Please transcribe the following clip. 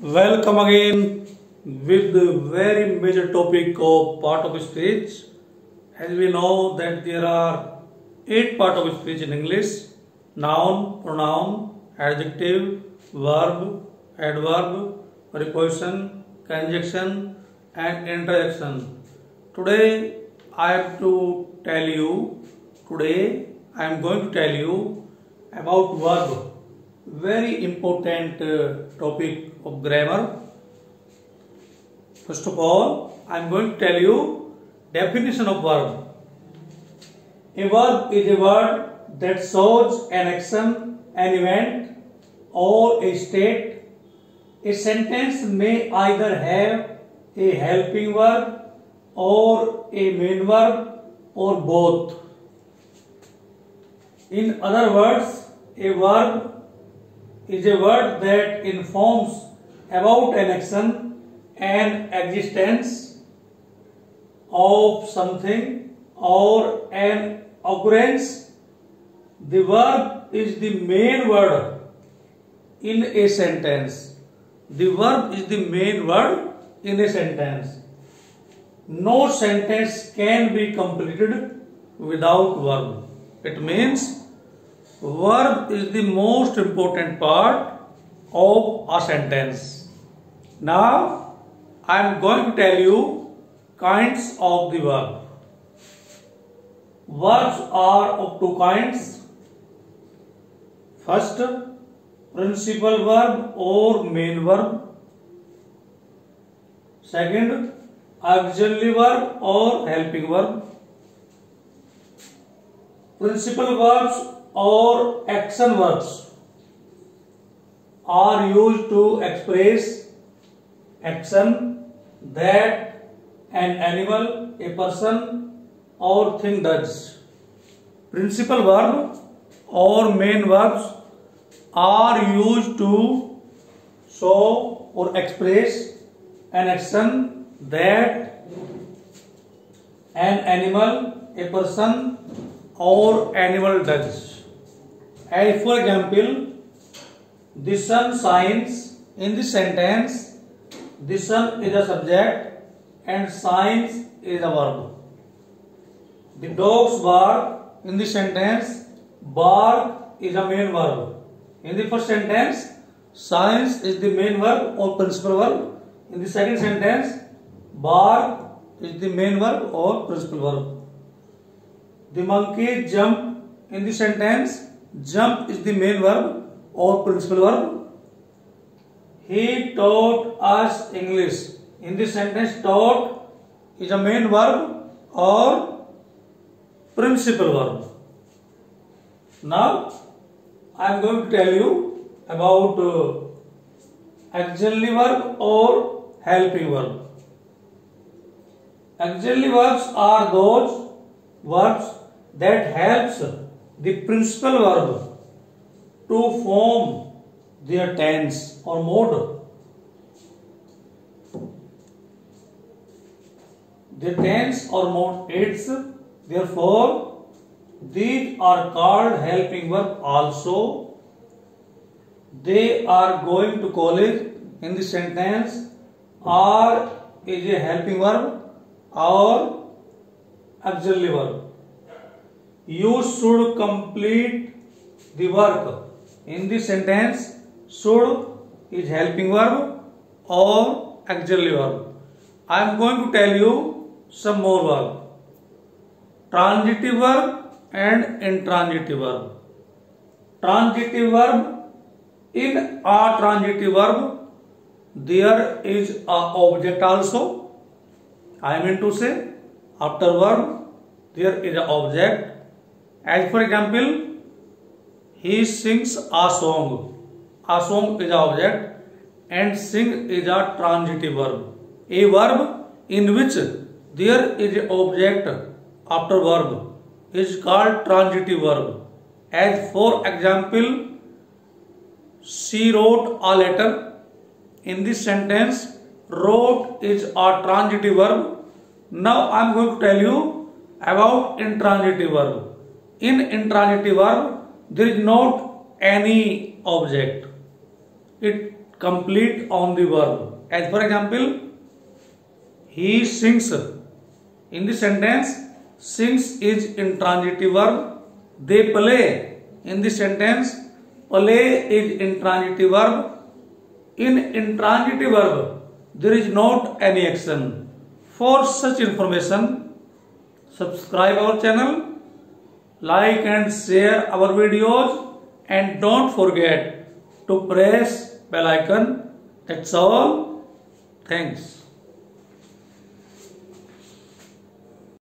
Welcome again with the very major topic of part of speech. As we know that there are 8 part of speech in English: noun, pronoun, adjective, verb, adverb, preposition, conjunction and interjection. Today I am going to tell you about verb. Very important topic of grammar. First of all, I am going to tell you definition of verb. A verb is a word that shows an action, an event or a state. A sentence may either have a helping verb or a main verb or both. In other words, a verb is a word that informs about an action and existence of something or an occurrence. The verb is the main word in a sentence. The verb is the main word in a sentence. No sentence can be completed without verb. It means verb is the most important part of a sentence. Now, I am going to tell you kinds of the verb. Verbs are of two kinds. First, principal verb or main verb. Second, auxiliary verb or helping verb. Principal verbs or action verbs are used to express action that an animal, a person or thing does. Principal verb or main verbs are used to show or express an action that an animal, a person or animal does. As for example, the sun shines. In the sentence, the sun is a subject and shines is a verb. The dogs bark. In the sentence, bark is a main verb. In the first sentence, shines is the main verb or principal verb. In the second sentence, bark is the main verb or principal verb. The monkey jump. In the sentence, jump is the main verb or principal verb. He taught us English. In this sentence, taught is a main verb or principal verb. Now, I am going to tell you about auxiliary verb or helping verb. Auxiliary verbs are those verbs that helps the principal verb to form their tense or mode. The tense or mode aids. Therefore, these are called helping verb also. They are going to college. In the sentence, are is a helping verb or auxiliary verb. You should complete the work. In this sentence, should is helping verb or auxiliary verb. I am going to tell you some more verb. Transitive verb and intransitive verb. Transitive verb. In a transitive verb, there is a object also. I mean to say, after verb, there is an object. As for example, he sings a song. A song is an object and sing is a transitive verb. A verb in which there is an object after verb is called transitive verb. As for example, she wrote a letter. In this sentence, wrote is a transitive verb. Now I am going to tell you about intransitive verb. In intransitive verb, there is not any object. It complete on the verb. As for example, he sings. In the sentence, sings is intransitive verb. They play. In the sentence, play is intransitive verb. In intransitive verb, there is not any action. For such information, subscribe our channel, like and share our videos, and don't forget to press bell icon. That's all. Thanks.